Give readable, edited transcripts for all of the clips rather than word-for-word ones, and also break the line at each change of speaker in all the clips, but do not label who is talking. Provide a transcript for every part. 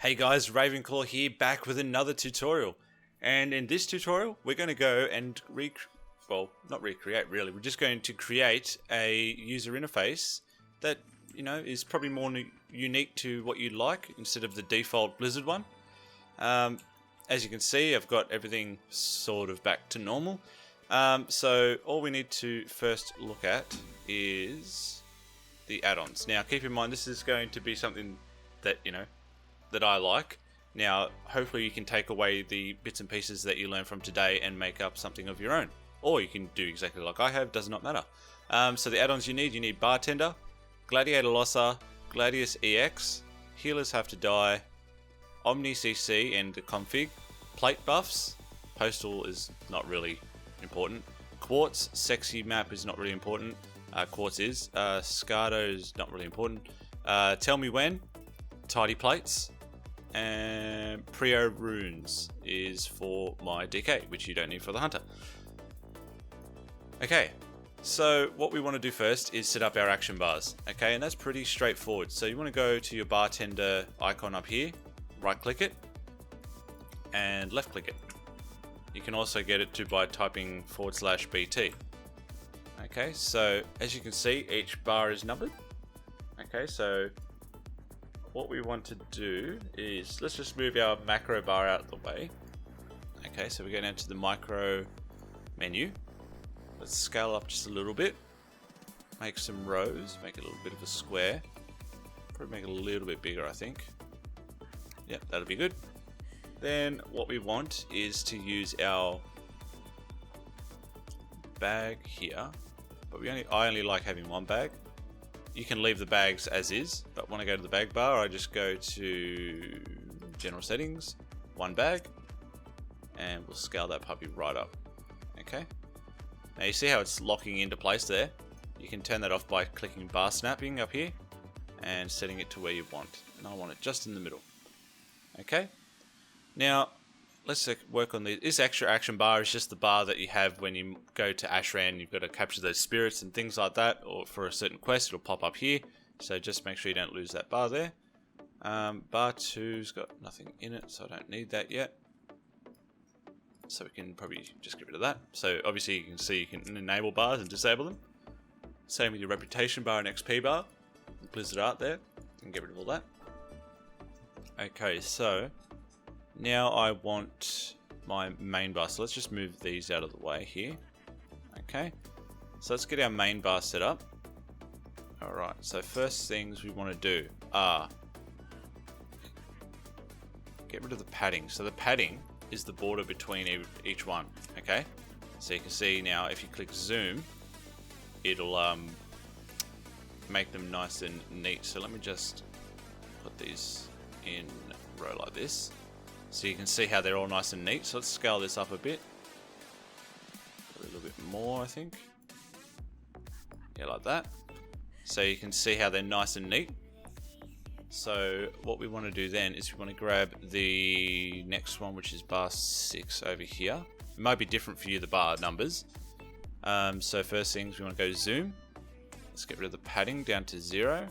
Hey guys, Ravenclaw here, back with another tutorial. And in this tutorial, we're going to go and not recreate really, we're just going to create a user interface that, is probably more unique to what you'd like instead of the default Blizzard one. As you can see, I've got everything sort of back to normal. So all we need to first look at is the add-ons. Now keep in mind, this is going to be something that, that I like. Now, hopefully you can take away the bits and pieces that you learn from today and make up something of your own. Or you can do exactly like I have, does not matter. So the add-ons you need Bartender, Gladiator Losser, Gladius EX, Healers Have to Die, Omni CC and the config, Plate Buffs, Postal is not really important, Quartz, Sexy Map is not really important, Quartz is, Scardo is not really important, Tell Me When, Tidy Plates, and Prio Runes is for my DK, which you don't need for the Hunter. Okay, so what we want to do first is set up our action bars, okay, and that's pretty straightforward. So you want to go to your bartender icon up here, right click it, and left click it. You can also get it by typing /BT. Okay, so as you can see, each bar is numbered. Okay, so what we want to do is, let's just move our macro bar out of the way. Okay, so we go down to the micro menu. Let's scale up just a little bit. Make some rows, make it a little bit of a square. Probably make it a little bit bigger, I think. Yep, that'll be good. Then what we want is to use our bag here, but I only like having one bag. You can leave the bags as is, but when I go to the bag bar, I just go to general settings, one bag, and we'll scale that puppy right up. Okay. Now you see how it's locking into place there? You can turn that off by clicking bar snapping up here and setting it to where you want. And I want it just in the middle. Okay. Now let's work on this extra action bar. Is just the bar that you have when you go to Ashran. You've got to capture those spirits and things like that, or for a certain quest it'll pop up here, so just make sure you don't lose that bar there. Bar 2's got nothing in it, so I don't need that yet, so we can probably just get rid of that. So obviously you can see you can enable bars and disable them. Same with your reputation bar and XP bar, Blizzard art there, and get rid of all that. Okay, so now I want my main bar, so let's just move these out of the way here. Okay, so let's get our main bar set up. Alright, so first things we want to do are get rid of the padding. So the padding is the border between each one. Okay, so you can see now if you click zoom, it'll make them nice and neat. So let me just put these in a row like this, so you can see how they're all nice and neat. So let's scale this up a bit. A little bit more, I think. Yeah, like that. So you can see how they're nice and neat. So what we want to do then is we want to grab the next one, which is bar 6 over here. It might be different for you, the bar numbers. So first things, we want to go zoom. Let's get rid of the padding down to 0.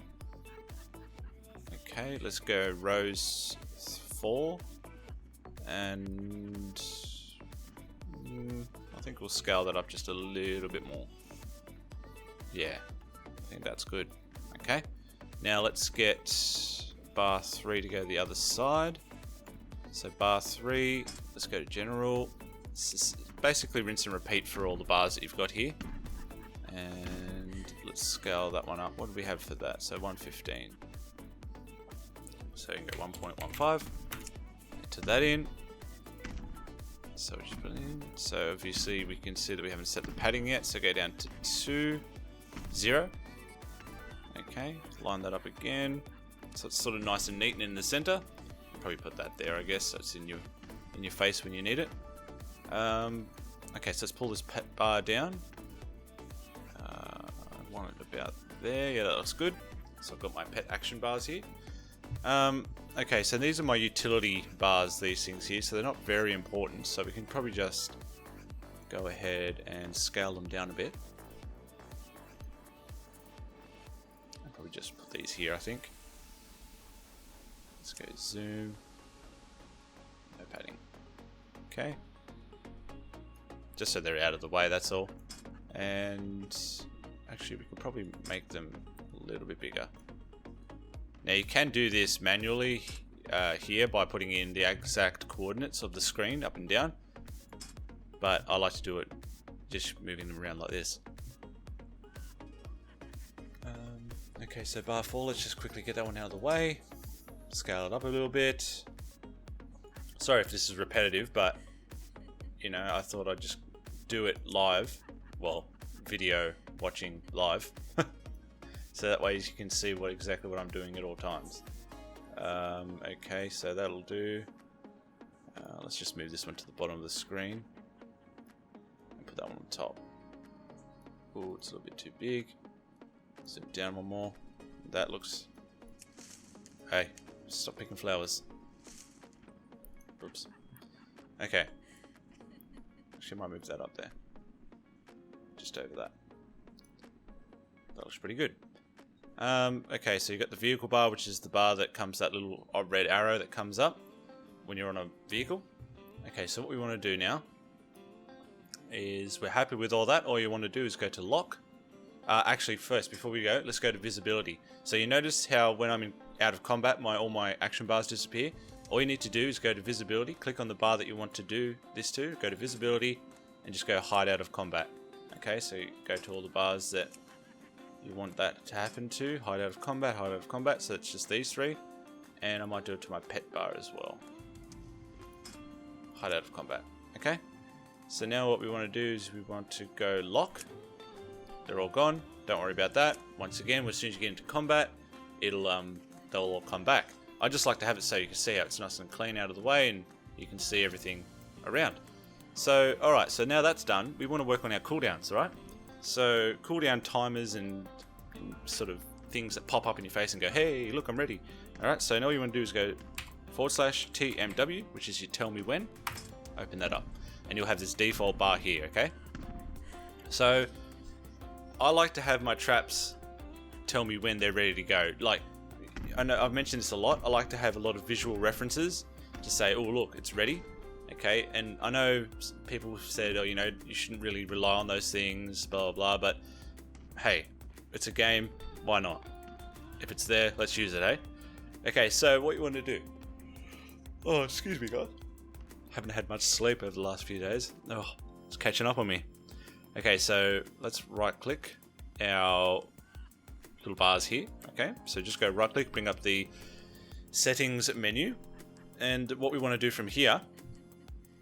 Okay, let's go rows 4. And I think we'll scale that up just a little bit more. Yeah, I think that's good. Okay, now let's get bar 3 to go the other side. So bar 3, let's go to general. Basically rinse and repeat for all the bars that you've got here. And let's scale that one up. What do we have for that? So 115. So you can go 1.15. Enter that in. So we just put it in. So obviously we can see that we haven't set the padding yet. So go down to 2, 0. Okay, line that up again. So it's sort of nice and neat and in the center. Probably put that there, I guess, so it's in your face when you need it. Okay, so let's pull this pet bar down. I want it about there. Yeah, that looks good. So I've got my pet action bars here. Okay, so these are my utility bars, these things here, so they're not very important, so we can probably just go ahead and scale them down a bit. I'll probably just put these here, I think. Let's go zoom. No padding. Okay. Just so they're out of the way, that's all. And actually we could probably make them a little bit bigger. Now you can do this manually here by putting in the exact coordinates of the screen up and down. But I like to do it just moving them around like this. Okay, so bar 4, let's just quickly get that one out of the way. Scale it up a little bit. Sorry if this is repetitive, but you know, I thought I'd just do it live. Well, video watching live. So that way you can see exactly what I'm doing at all times. Okay, so that'll do. Let's just move this one to the bottom of the screen. And put that one on top. Oh, it's a little bit too big. Zoom down one more. That looks... Hey, stop picking flowers. Oops. Okay. Actually, I might move that up there. Just over that. That looks pretty good. Okay, so you got the vehicle bar, which is the bar that comes, that little red arrow that comes up when you're on a vehicle. Okay, so what we want to do now is we're happy with all that. All you want to do is go to lock. Actually, first, before we go, let's go to visibility. So you notice how when I'm out of combat, all my action bars disappear. All you need to do is go to visibility, click on the bar that you want to do this to, go to visibility, and just go hide out of combat. Okay, so you go to all the bars that you want that to happen to, hide out of combat, so it's just these three. And I might do it to my pet bar as well. Hide out of combat. Okay, so now what we want to do is we want to go lock. They're all gone. Don't worry about that. Once again, as soon as you get into combat, they'll all come back. I just like to have it so you can see how it's nice and clean out of the way, and you can see everything around. So, all right. So now that's done, we want to work on our cooldowns, all right? So cooldown timers and sort of things that pop up in your face and go, "Hey, look, I'm ready." All right. So now what you want to do is go /TMW, which is your tell me when. Open that up, and you'll have this default bar here. Okay. So I like to have my traps tell me when they're ready to go. Like, I know I've mentioned this a lot. I like to have a lot of visual references to say, "Oh, look, it's ready." Okay, and I know people have said, "Oh, you know, you shouldn't really rely on those things, blah, blah, blah." But hey, it's a game. Why not? If it's there, let's use it, eh? Okay, so what you want to do? Oh, excuse me, guys. Haven't had much sleep over the last few days. Oh, it's catching up on me. Okay, so let's right-click our little bars here. Okay, so just go right-click, bring up the settings menu, and what we want to do from here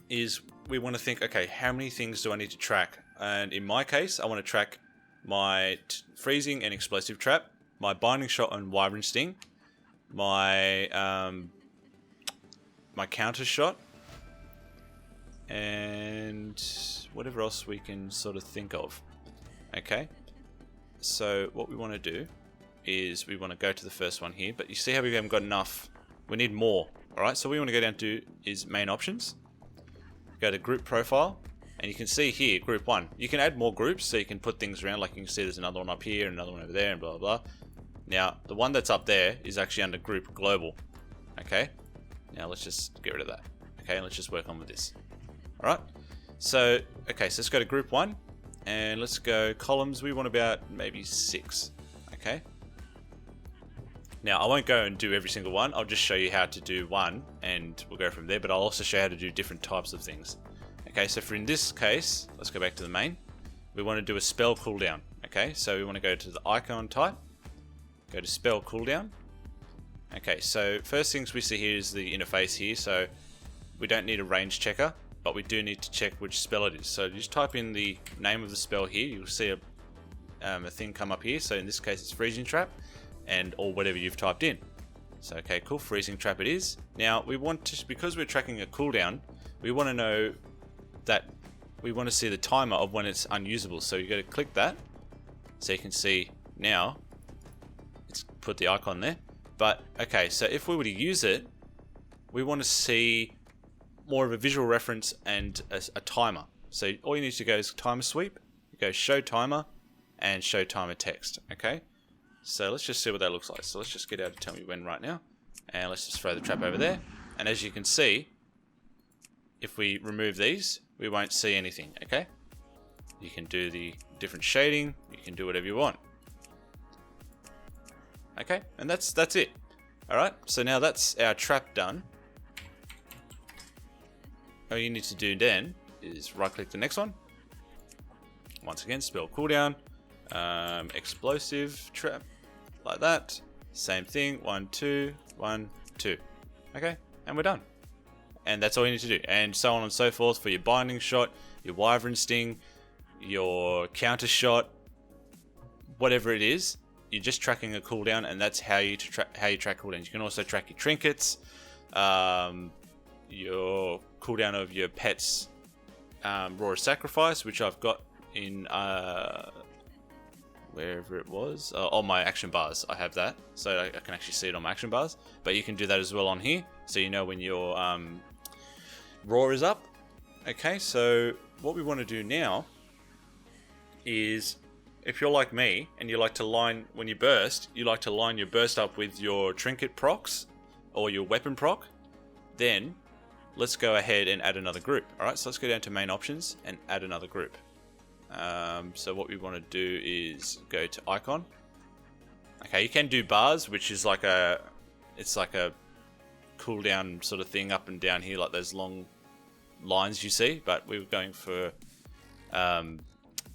is we want to think, okay, how many things do I need to track? And in my case, I want to track my freezing and explosive trap, my binding shot and wyvern sting, my my counter shot, and whatever else we can sort of think of. Okay, so what we want to do is we want to go to the first one here, but you see how we haven't got enough, we need more. Alright, so what we want to go down to is main options, go to group profile, and you can see here group 1. You can add more groups, so you can put things around, like you can see there's another one up here, another one over there, and blah blah blah. Now the one that's up there is actually under group global. Okay, now let's just get rid of that. Okay, let's just work on with this. Alright, so okay, so let's go to group 1, and let's go columns. We want about maybe 6. Okay, now I won't go and do every single one, I'll just show you how to do one and we'll go from there, but I'll also show you how to do different types of things. Okay, so for in this case, let's go back to the main. We want to do a spell cooldown. Okay, so we want to go to the icon type, go to spell cooldown. Okay, so first things we see here is the interface here, so we don't need a range checker, but we do need to check which spell it is. So just type in the name of the spell here, you'll see a thing come up here. So in this case it's freezing trap, and or whatever you've typed in. So okay, cool, freezing trap it is. Now we want to, because we're tracking a cooldown, we want to know that we want to see the timer of when it's unusable. So you got to click that, so you can see now it's put the icon there. But okay, so if we were to use it, we want to see more of a visual reference and a timer. So all you need to go is timer sweep, you go show timer and show timer text. Okay, so let's just see what that looks like. So let's just get out to tell me when right now. And let's just throw the trap over there. And as you can see, if we remove these, we won't see anything, okay? You can do the different shading, you can do whatever you want. Okay, and that's it. Alright, so now that's our trap done. All you need to do then is right click the next one. Once again, spell cooldown, explosive trap, like that. Same thing, 1, 2, 1, 2. Okay, and we're done. And that's all you need to do. And so on and so forth for your binding shot, your wyvern sting, your counter shot, whatever it is. You're just tracking a cooldown, and that's how you track cooldowns. You can also track your trinkets, your cooldown of your pet's Roar of Sacrifice, which I've got in wherever it was, on my action bars. I have that, so I can actually see it on my action bars. But you can do that as well on here, so you know when your Roar is up. Okay, so what we want to do now is, if you're like me and you like to line, when you burst, you like to line your burst up with your trinket procs or your weapon proc, then let's go ahead and add another group. Alright, so let's go down to main options and add another group. So what we want to do is go to icon. Okay, you can do bars, which is like it's like a cooldown sort of thing up and down here, like those long lines you see, but we were going for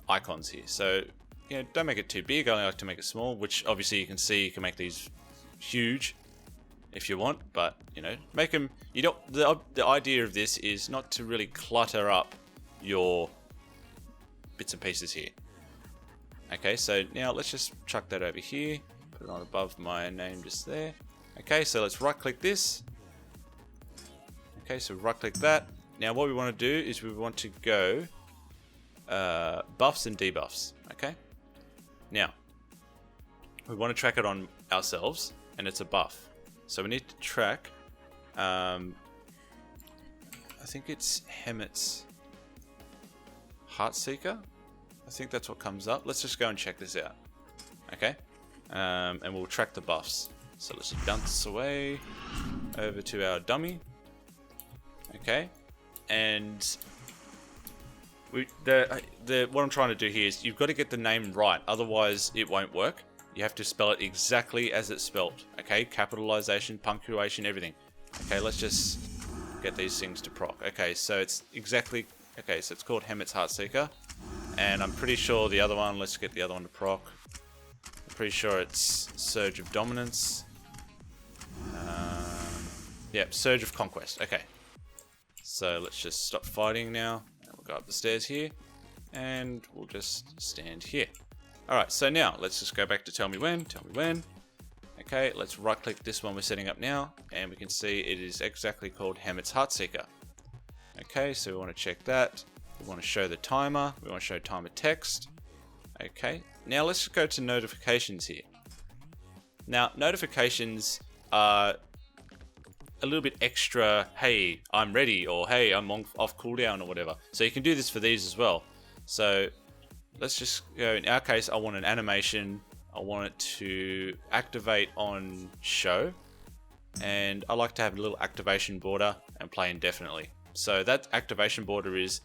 icons here. So, you know, don't make it too big. I only like to make it small, which obviously you can see you can make these huge if you want, but you know, make them. You don't. The idea of this is not to really clutter up your bits and pieces here. Okay, so now let's just chuck that over here, put it on above my name just there. Okay, so let's right click this. Okay, so right click that. Now what we want to do is we want to go buffs and debuffs. Okay, now we want to track it on ourselves, and it's a buff, so we need to track I think it's Hemet's Heartseeker. I think that's what comes up. Let's just go and check this out. Okay, and we'll track the buffs. So let's just bounce away over to our dummy. Okay, and what I'm trying to do here is you've got to get the name right, otherwise it won't work. You have to spell it exactly as it's spelled. Okay, capitalization, punctuation, everything. Okay, let's just get these things to proc. Okay, so it's exactly, okay, so it's called Hemet's Heartseeker, and I'm pretty sure the other one, let's get the other one to proc. I'm pretty sure it's Surge of Dominance. Yep, Surge of Conquest. Okay, so let's just stop fighting now. We'll go up the stairs here, and we'll just stand here. Alright, so now let's just go back to tell me when. Okay, let's right click this one we're setting up now, and we can see it is exactly called Hemet's Heartseeker. Okay, so we want to check that. We want to show the timer. We want to show timer text. Okay, now let's just go to notifications here. Now, notifications are a little bit extra, hey, I'm ready, or hey, I'm off cooldown, or whatever. So you can do this for these as well. So let's just go, in our case, I want an animation. I want it to activate on show. And I like to have a little activation border and play indefinitely. So that activation border is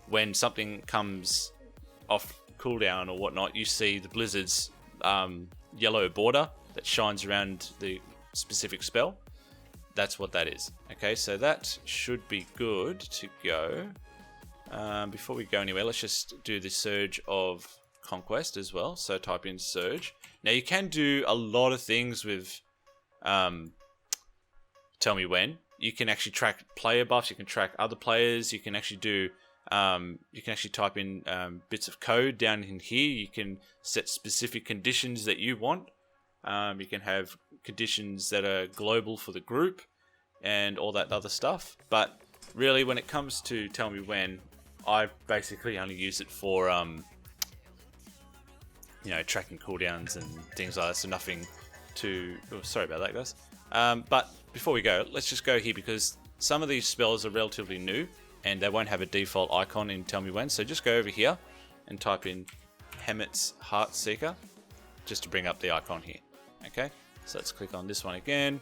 when something comes off cooldown or whatnot, you see the Blizzard's yellow border that shines around the specific spell. That's what that is. Okay, so that should be good to go. Before we go anywhere, let's just do the Surge of Conquest as well. So type in Surge. Now you can do a lot of things with Tell Me When. You can actually track player buffs. You can track other players. You can actually do. You can actually type in bits of code down in here. You can set specific conditions that you want. You can have conditions that are global for the group and all that other stuff. But really, when it comes to Tell Me When, I basically only use it for you know, tracking cooldowns and things like that. So nothing too. Oh, sorry about that, guys. But before we go, let's just go here because some of these spells are relatively new and they won't have a default icon in Tell Me When. So just go over here and type in Hemet's Heartseeker just to bring up the icon here. Okay, so let's click on this one again.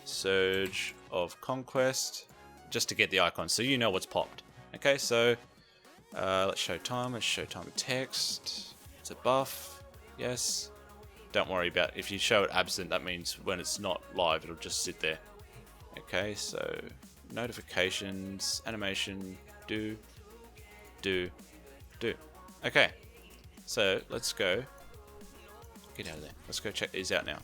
Surge of Conquest, just to get the icon, so you know what's popped. Okay, so let's show time. Let's show time of text. It's a buff. Yes. Don't worry about if you show it absent. That means when it's not live, it'll just sit there. Okay, so notifications, animation, do. Okay, so let's go. Get out of there. Let's go check these out now.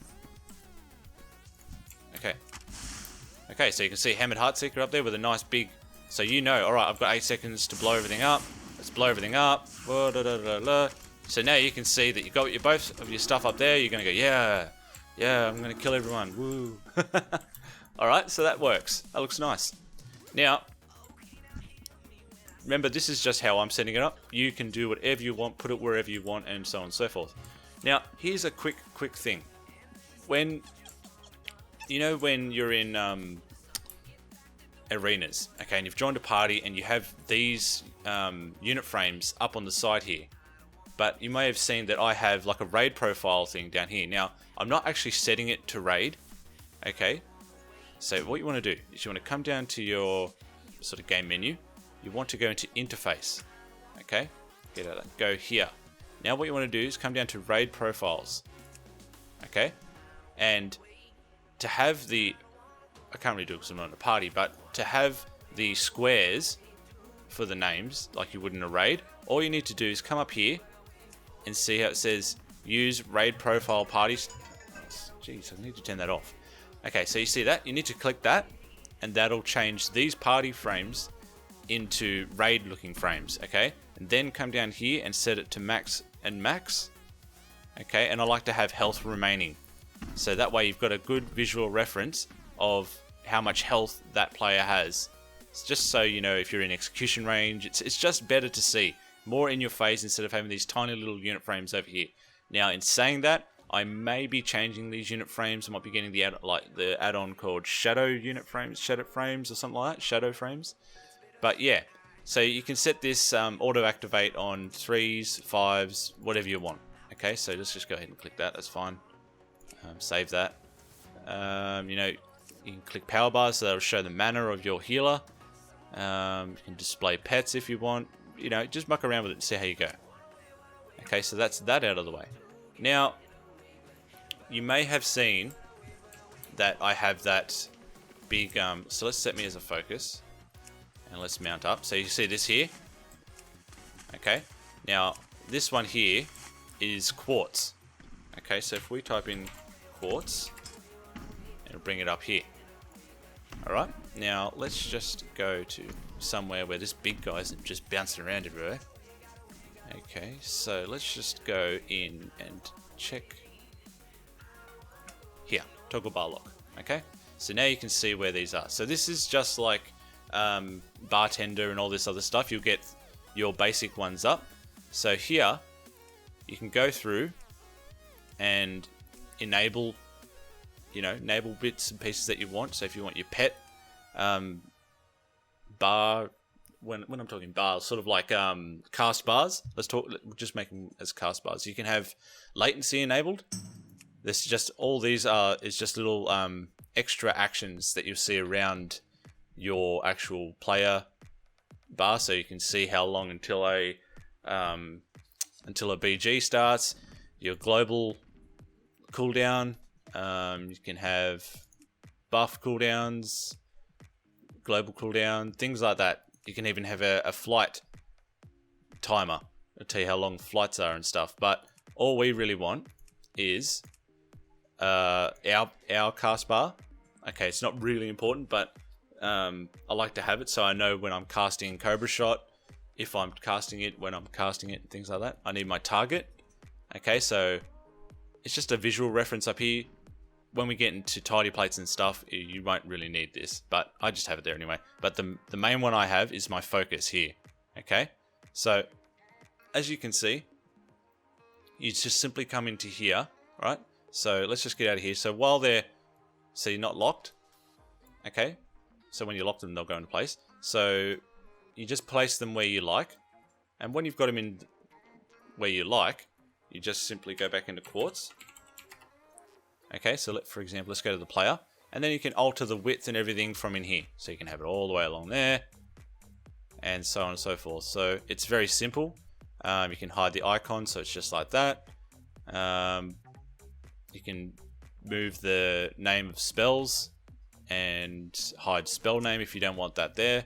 Okay, so you can see Hammered Heartseeker up there with a nice big. So you know, all right, I've got 8 seconds to blow everything up. Let's blow everything up. So now you can see that you got your both of your stuff up there. You're gonna go, yeah, I'm gonna kill everyone. Woo. All right, so that works. That looks nice. Now, remember, this is just how I'm setting it up. You can do whatever you want, put it wherever you want, and so on and so forth. Now, here's a quick thing. When you're in arenas, okay, and you've joined a party and you have these unit frames up on the side here, but you may have seen that I have like a raid profile thing down here. Now, I'm not actually setting it to raid, okay? So what you want to do is you want to come down to your sort of game menu. You want to go into interface, okay? Get out of that. Go here. Now what you want to do is come down to raid profiles, okay? And to have the, I can't really do it because I'm not in a party, but to have the squares for the names like you would in a raid, all you need to do is come up here and see how it says use raid profile parties. Jeez, I need to turn that off. Okay, so you see that? You need to click that, and that'll change these party frames into raid looking frames, okay? And then come down here and set it to max and max, okay? And I like to have health remaining, so that way you've got a good visual reference of how much health that player has. It's just so you know if you're in execution range. It's just better to see more in your face instead of having these tiny little unit frames over here. Now, in saying that, I may be changing these unit frames. I might be getting the add-on called shadow frames or something like that, shadow frames. But yeah, so you can set this auto activate on 3s, 5s, whatever you want. Okay, so let's just go ahead and click that. That's fine. Save that. You can click power bars, so that'll show the mana of your healer. You can display pets if you want. Just muck around with it and see how you go. Okay, so that's that out of the way. Now, you may have seen that I have that big, so let's set me as a focus and let's mount up. So you see this here. Okay, now this one here is quartz. Okay, so if we type in quartz, it'll bring it up here. Alright, now let's just go to somewhere where this big guy isn't just bouncing around everywhere. Okay, so let's just go in and check here, toggle bar lock. Okay, so now you can see where these are. So this is just like bartender and all this other stuff. You'll get your basic ones up. So here you can go through and enable bits and pieces that you want. So if you want your pet bar, when I'm talking bars, sort of like cast bars, just make them as cast bars. You can have latency enabled. This just, all these is just little extra actions that you'll see around your actual player bar, so you can see how long until a BG starts. Your global cooldown. You can have buff cooldowns, global cooldown, things like that. You can even have a flight timer. It'll tell you how long flights are and stuff. But all we really want is our cast bar. Okay, it's not really important, but I like to have it so I know when I'm casting Cobra Shot, if I'm casting it, when I'm casting it, things like that. I need my target. Okay, so it's just a visual reference up here. When we get into tidy plates and stuff, you won't really need this, but I just have it there anyway. But the main one I have is my focus here. Okay, so as you can see, you just simply come into here, right? So let's just get out of here. So while they're, so you're not locked, okay? So when you lock them, they'll go into place. So you just place them where you like, and when you've got them in where you like, you just simply go back into quartz. Okay, so for example, let's go to the player. And then you can alter the width and everything from in here. So you can have it all the way along there, and so on and so forth. So it's very simple. You can hide the icon, so it's just like that. You can move the name of spells and hide spell name if you don't want that there.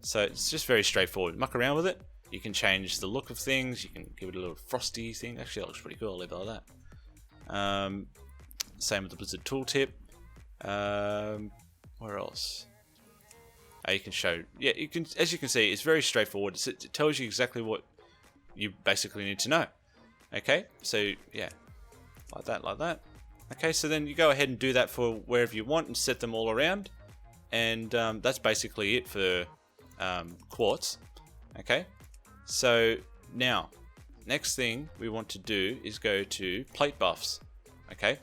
So it's just very straightforward. Muck around with it. You can change the look of things. You can give it a little frosty thing. Actually, that looks pretty cool. I'll leave it like that. Same with the Blizzard tooltip. Where else? You can show. Yeah, you can. As you can see, it's very straightforward. It tells you exactly what you basically need to know. Okay, so yeah, like that, like that. Okay, so then you go ahead and do that for wherever you want and set them all around, and that's basically it for quartz. Okay, so now next thing we want to do is go to plate buffs. Okay,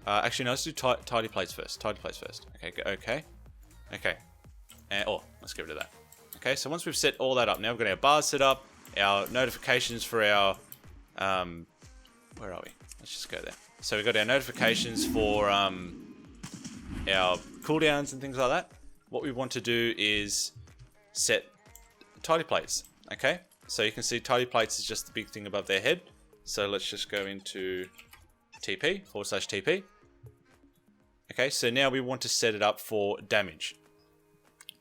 actually no, let's do tidy plates first. Tidy plates first. Okay, okay, and let's get rid of that. Okay, so once we've set all that up, now we've got our bars set up, our notifications for our where are we? Let's just go there. So we've got our notifications for our cooldowns and things like that. What we want to do is set tidy plates. Okay, so you can see tidy plates is just the big thing above their head. So let's just go into TP/TP. Okay, so now we want to set it up for damage.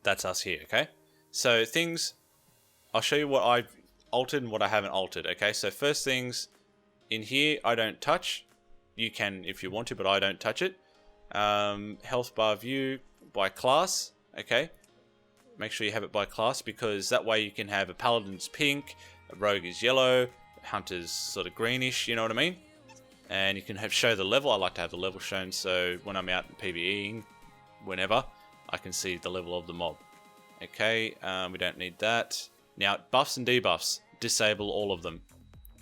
That's us here. Okay, so things, I'll show you what I've altered and what I haven't altered. Okay, so first things in here, I don't touch. You can if you want to, but I don't touch it. Health bar view by class. Okay, make sure you have it by class, because that way you can have a paladin's pink, a rogue is yellow, a hunter's sort of greenish, you know what I mean? And you can show the level. I like to have the level shown, so when I'm out PvEing, whenever, I can see the level of the mob. Okay, we don't need that. Now, buffs and debuffs, disable all of them.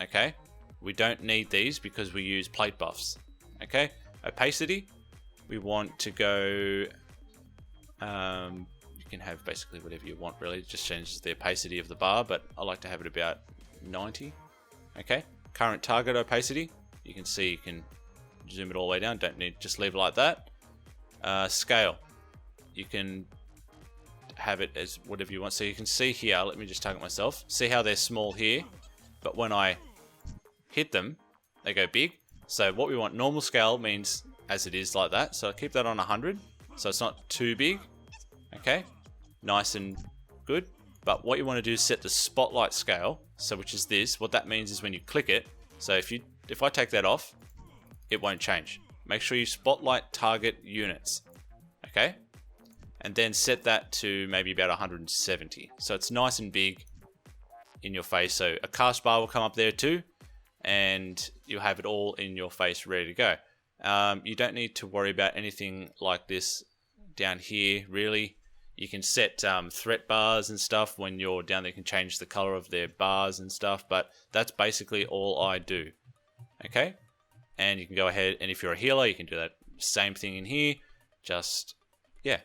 Okay, we don't need these because we use plate buffs. Okay, opacity, we want to go, you can have basically whatever you want really, it just changes the opacity of the bar, but I like to have it about 90. Okay, current target opacity, you can see you can zoom it all the way down, don't need, just leave it like that. Scale, you can have it as whatever you want, so you can see here, let me just target myself, see how they're small here, but when I hit them, they go big. So what we want, normal scale means as it is like that, so I'll keep that on 100, so it's not too big. Okay, nice and good. But what you want to do is set the spotlight scale, so which is this. What that means is when you click it, so if I take that off, it won't change. Make sure you spotlight target units. Okay, and then set that to maybe about 170, so it's nice and big in your face. So a cast bar will come up there too, and you'll have it all in your face ready to go. You don't need to worry about anything like this down here really. You can set threat bars and stuff when you're down there. You can change the color of their bars and stuff, but that's basically all I do. Okay, and you can go ahead, and if you're a healer, you can do that same thing in here, just yeah.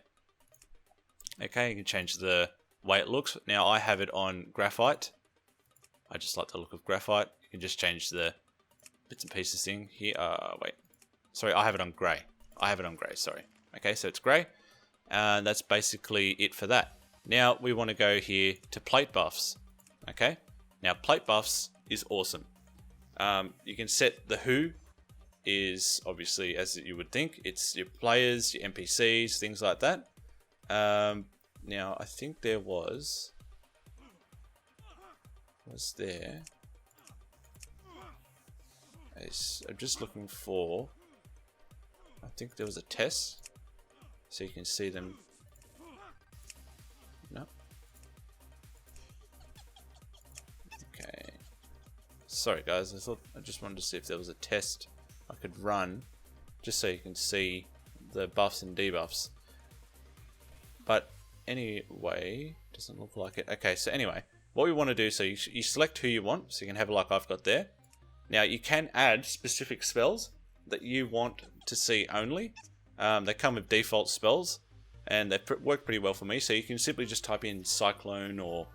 Okay, you can change the way it looks. Now I have it on graphite. I just like the look of graphite. You can just change the bits and pieces thing here. Wait, sorry, I have it on grey. Sorry. Okay, so it's grey, and that's basically it for that. Now we want to go here to plate buffs. Okay, now plate buffs is awesome. You can set the who is obviously as you would think. It's your players, your NPCs, things like that. Now I think there was there. I'm just looking for. I think there was a test, so you can see them. No. Okay. Sorry guys, I just wanted to see if there was a test I could run, just so you can see the buffs and debuffs. But anyway, doesn't look like it. Okay, so anyway, what we want to do, so you select who you want, so you can have it like I've got there. Now you can add specific spells that you want to see only. They come with default spells, and they work pretty well for me, so you can simply just type in Cyclone or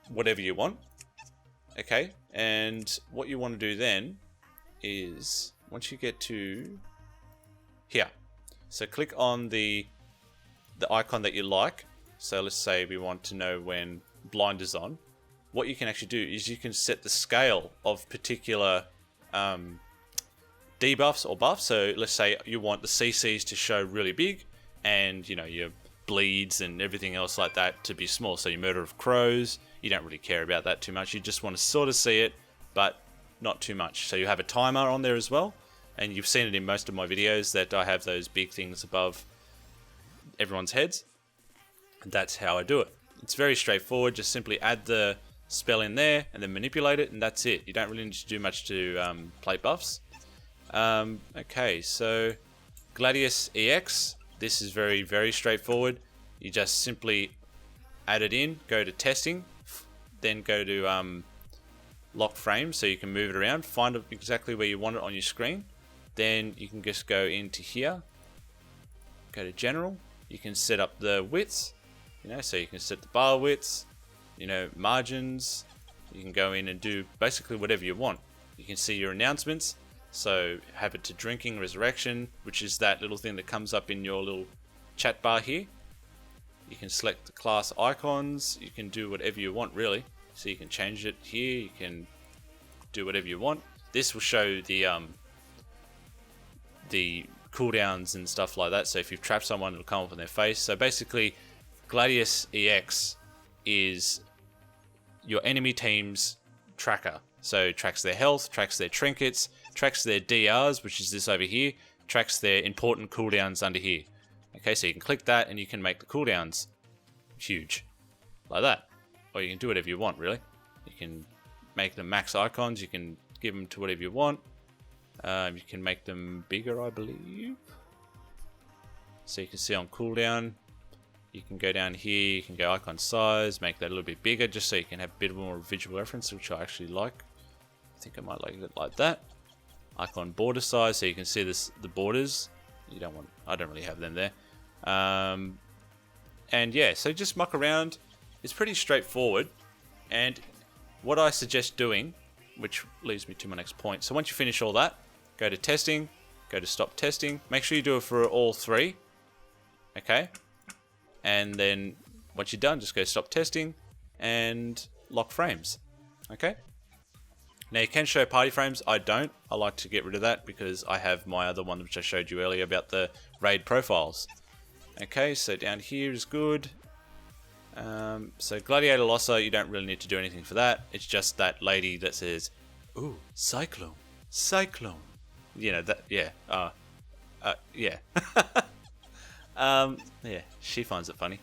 whatever you want. Okay, and what you want to do then is, once you get to here, So click on the icon that you like. So let's say we want to know when blind is on. What you can actually do is you can set the scale of particular debuffs or buffs. So let's say you want the CCs to show really big, and you know, your bleeds and everything else like that to be small. So your murder of crows, you don't really care about that too much. You just want to sort of see it, but not too much. So you have a timer on there as well, and you've seen it in most of my videos that I have those big things above everyone's heads. And that's how I do it. It's very straightforward. Just simply add the spell in there and then manipulate it, and that's it. You don't really need to do much to plate buffs. Okay, so Gladius EX, this is very, very straightforward. You just simply add it in, go to testing, then go to lock frame so you can move it around, find it exactly where you want it on your screen. Then you can just go into here, go to general, you can set up the widths, you know, so you can set the bar widths, you know, margins. You can go in and do basically whatever you want. You can see your announcements, so have it to drinking, resurrection, which is that little thing that comes up in your little chat bar here. You can select the class icons, you can do whatever you want really. So you can change it here, you can do whatever you want. This will show the cooldowns and stuff like that. So if you've trapped someone, it'll come up on their face. So basically, Gladius EX is your enemy team's tracker. So it tracks their health, tracks their trinkets, tracks their DRs, which is this over here, tracks their important cooldowns under here. Okay, so you can click that and you can make the cooldowns huge, like that. Or you can do whatever you want, really. You can make them max icons, you can give them to whatever you want. You can make them bigger, I believe. So you can see on cooldown, you can go down here, you can go icon size, make that a little bit bigger, just so you can have a bit more visual reference, which I actually like. I think I might like it like that. Icon border size, so you can see the borders. I don't really have them there. And yeah, so just muck around. It's pretty straightforward. And what I suggest doing, which leads me to my next point. So once you finish all that, go to testing, go to stop testing. Make sure you do it for all three. Okay. And then once you're done, just go stop testing and lock frames. Okay. Now you can show party frames. I don't. I like to get rid of that because I have my other one which I showed you earlier about the raid profiles. Okay, so down here is good. So Gladiator Losser, you don't really need to do anything for that. It's just that lady that says, "Ooh, Cyclone, Cyclone." You know that, yeah. Yeah. Yeah, she finds it funny.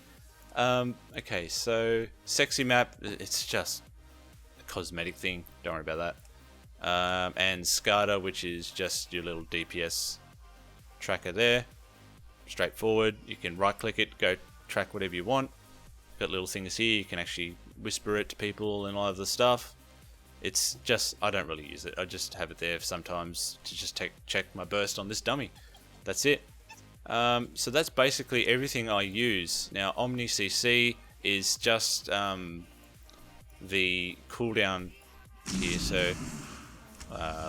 Okay, so sexy map, it's just a cosmetic thing. Don't worry about that. And SCADA, which is just your little DPS tracker there. Straightforward. You can right click it, go track whatever you want. Got little things here, you can actually whisper it to people and all of the stuff. It's just, I don't really use it. I just have it there sometimes to just check my burst on this dummy. That's it. So that's basically everything I use. Now Omni CC is just the cooldown here. So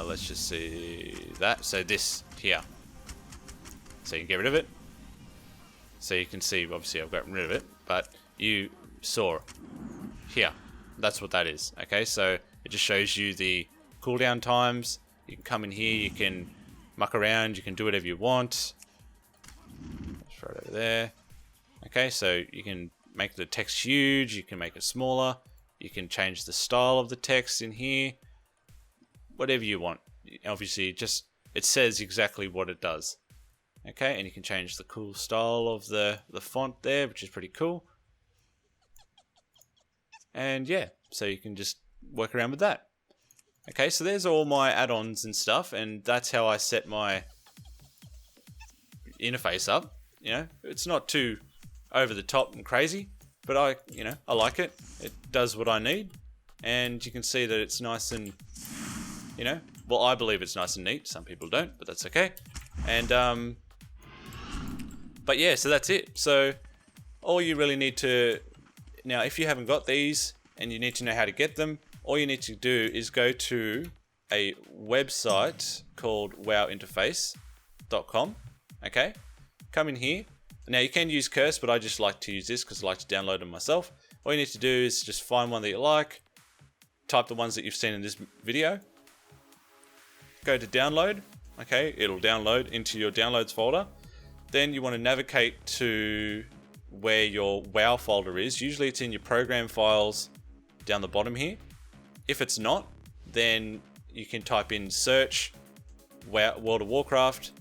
let's just see that. So this here. So you can get rid of it. So you can see, obviously I've gotten rid of it, but you saw here. That's what that is. Okay, so it just shows you the cooldown times. You can come in here, you can muck around, you can do whatever you want. It's right over there. Okay, so you can make the text huge, you can make it smaller, you can change the style of the text in here. Whatever you want. Obviously, just it says exactly what it does. Okay, and you can change the cool style of the font there, which is pretty cool. And yeah, so you can just work around with that. Okay, so there's all my add-ons and stuff, and that's how I set my interface up. You know, it's not too over the top and crazy, but I like it. It does what I need, and you can see that it's nice and, well, I believe it's nice and neat. Some people don't, but that's okay. And but yeah, so that's it. So all you really need to, now if you haven't got these and you need to know how to get them, all you need to do is go to a website called wowinterface.com. Okay, come in here. Now you can use Curse, but I just like to use this because I like to download them myself. All you need to do is just find one that you like, type the ones that you've seen in this video, go to download, okay, it'll download into your downloads folder. Then you want to navigate to where your WoW folder is. Usually it's in your program files down the bottom here. If it's not, then you can type in search World of Warcraft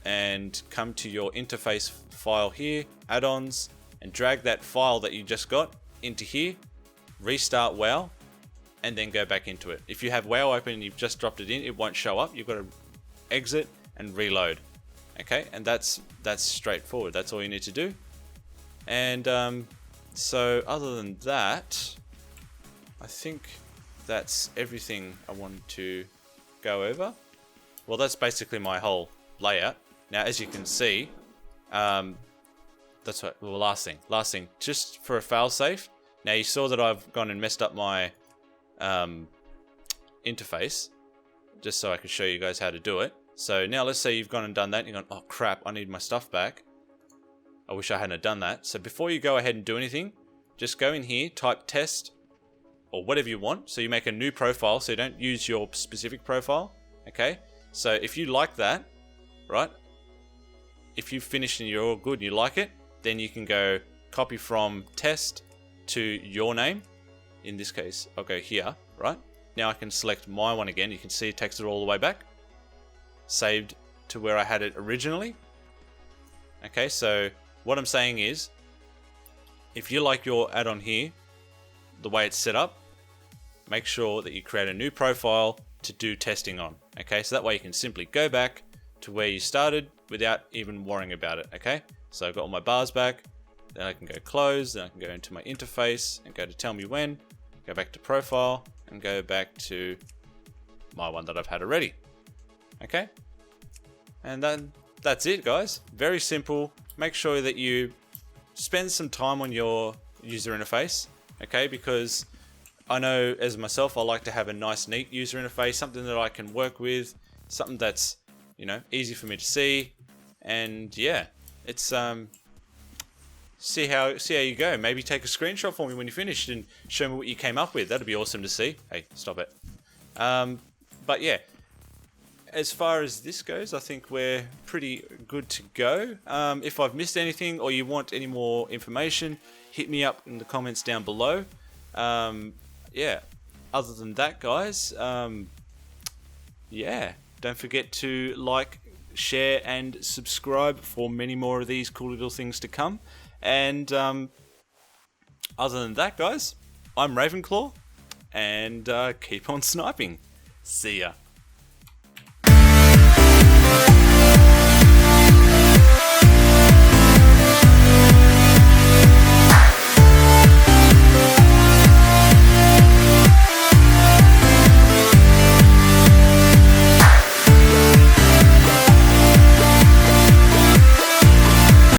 and come to your interface file here, add-ons, and drag that file that you just got into here, restart WoW, and then go back into it. If you have WoW open and you've just dropped it in, it won't show up. You've got to exit and reload. Okay, and that's straightforward. That's all you need to do. And so other than that, I think that's everything I wanted to go over. Well, that's basically my whole layout. Now, as you can see, that's what. Well, last thing, just for a failsafe. Now you saw that I've gone and messed up my interface, just so I could show you guys how to do it. So now let's say you've gone and done that, and you're going, oh crap, I need my stuff back. I wish I hadn't done that. So before you go ahead and do anything, just go in here, type test, or whatever you want. So you make a new profile, so you don't use your specific profile. Okay, so if you like that, right, if you've finished and you're all good and you like it, then you can go copy from test to your name. In this case, I'll go here, right? Now I can select my one again. You can see it takes it all the way back. Saved to where I had it originally. Okay, so what I'm saying is, if you like your add-on here, the way it's set up, make sure that you create a new profile to do testing on. Okay, so that way you can simply go back to where you started without even worrying about it. Okay, so I've got all my bars back, then I can go close, then I can go into my interface and go to tell me when, go back to profile and go back to my one that I've had already. Okay, and then that's it, guys. Very simple. Make sure that you spend some time on your user interface, okay, because I know as myself, I like to have a nice, neat user interface, something that I can work with, something that's, you know, easy for me to see. And yeah, it's see how you go. Maybe take a screenshot for me when you finished and show me what you came up with. That'd be awesome to see. Hey, stop it. But yeah, as far as this goes, I think we're pretty good to go. If I've missed anything or you want any more information, hit me up in the comments down below. Yeah, other than that, guys, yeah, don't forget to like, share, and subscribe for many more of these cool little things to come. And other than that, guys, I'm Ravenclaw, and keep on sniping. See ya.